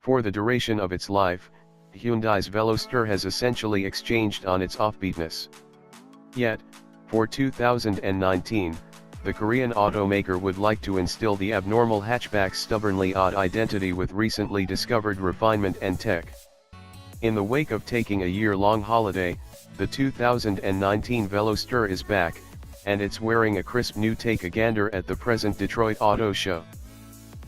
For the duration of its life, Hyundai's Veloster has essentially exchanged on its offbeatness. Yet, for 2019, the Korean automaker would like to instill the abnormal hatchback's stubbornly odd identity with recently discovered refinement and tech. In the wake of taking a year-long holiday, the 2019 Veloster is back, and it's wearing a crisp new take-a-gander at the present Detroit Auto Show.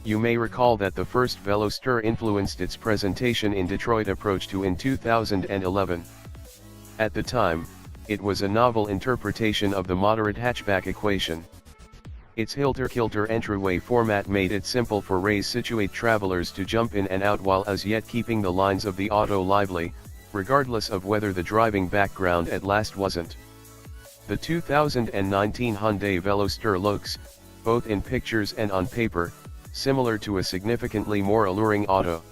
You may recall that the first Veloster influenced its presentation in Detroit approach to in 2011. At the time, it was a novel interpretation of the moderate hatchback equation. Its hilter-kilter entryway format made it simple for race-situate travelers to jump in and out while as yet keeping the lines of the auto lively, regardless of whether the driving background at last wasn't. The 2019 Hyundai Veloster looks, both in pictures and on paper, similar to a significantly more alluring auto.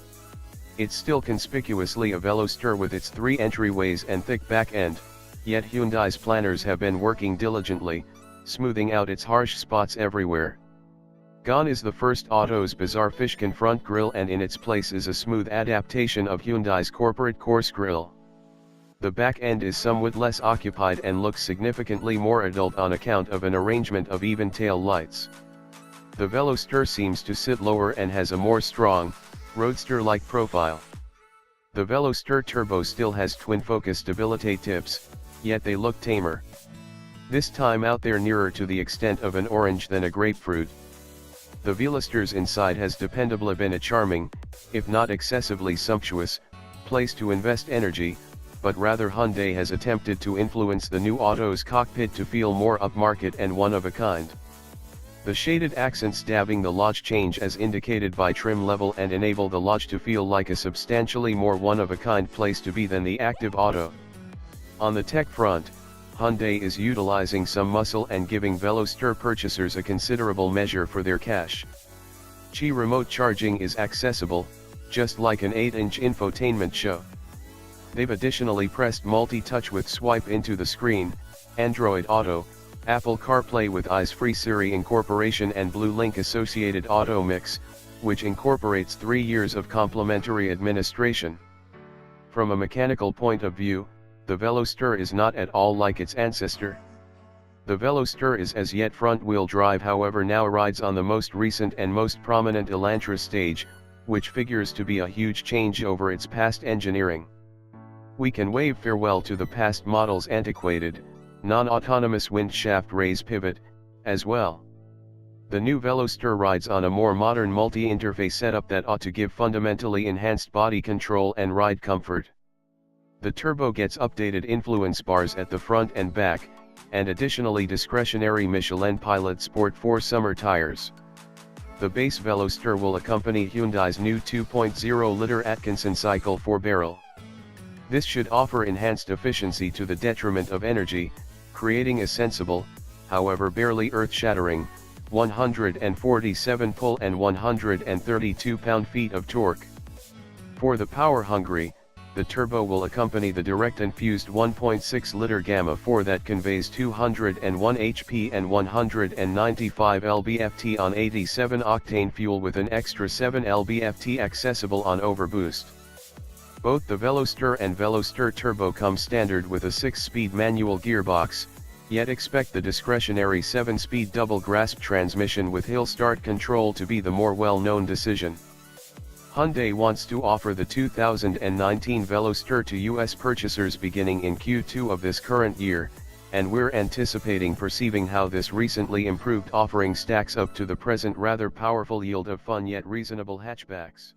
It's still conspicuously a Veloster with its 3 entryways and thick back end, yet Hyundai's planners have been working diligently, smoothing out its harsh spots everywhere. Gone is the first auto's bizarre fishkin front grille, and in its place is a smooth adaptation of Hyundai's corporate coarse grille. The back end is somewhat less occupied and looks significantly more adult on account of an arrangement of even tail lights. The Veloster seems to sit lower and has a more strong, roadster-like profile. The Veloster Turbo still has twin-focus stability tips, yet they look tamer. This time out they're nearer to the extent of an orange than a grapefruit. The Veloster's inside has dependably been a charming, if not excessively sumptuous, place to invest energy, but rather Hyundai has attempted to influence the new auto's cockpit to feel more upmarket and one-of-a-kind. The shaded accents dabbing the lodge change as indicated by trim level and enable the lodge to feel like a substantially more one-of-a-kind place to be than the active auto. On the tech front, Hyundai is utilizing some muscle and giving Veloster purchasers a considerable measure for their cash. Qi remote charging is accessible, just like an 8-inch infotainment show. They've additionally pressed multi-touch with swipe into the screen, Android Auto, Apple CarPlay with eyes-free Siri incorporation and Blue Link associated Auto Mix, which incorporates 3 years of complimentary administration. From a mechanical point of view, the Veloster is not at all like its ancestor. The Veloster is as yet front-wheel drive, however now rides on the most recent and most prominent Elantra stage, which figures to be a huge change over its past engineering. We can wave farewell to the past model's antiquated, non-autonomous windshaft raise pivot, as well. The new Veloster rides on a more modern multi-interface setup that ought to give fundamentally enhanced body control and ride comfort. The Turbo gets updated influence bars at the front and back, and additionally discretionary Michelin Pilot Sport 4 summer tires. The base Veloster will accompany Hyundai's new 2.0-liter Atkinson cycle 4-barrel. This should offer enhanced efficiency to the detriment of energy, creating a sensible, however barely earth-shattering, 147 pull and 132 pound-feet of torque. For the power-hungry, the Turbo will accompany the direct-infused 1.6-liter Gamma 4 that conveys 201 HP and 195 lb-ft on 87-octane fuel with an extra 7 lb-ft accessible on overboost. Both the Veloster and Veloster Turbo come standard with a 6-speed manual gearbox, yet expect the discretionary 7-speed double grasp transmission with hill start control to be the more well-known decision. Hyundai wants to offer the 2019 Veloster to US purchasers beginning in Q2 of this current year, and we're anticipating perceiving how this recently improved offering stacks up to the present rather powerful yield of fun yet reasonable hatchbacks.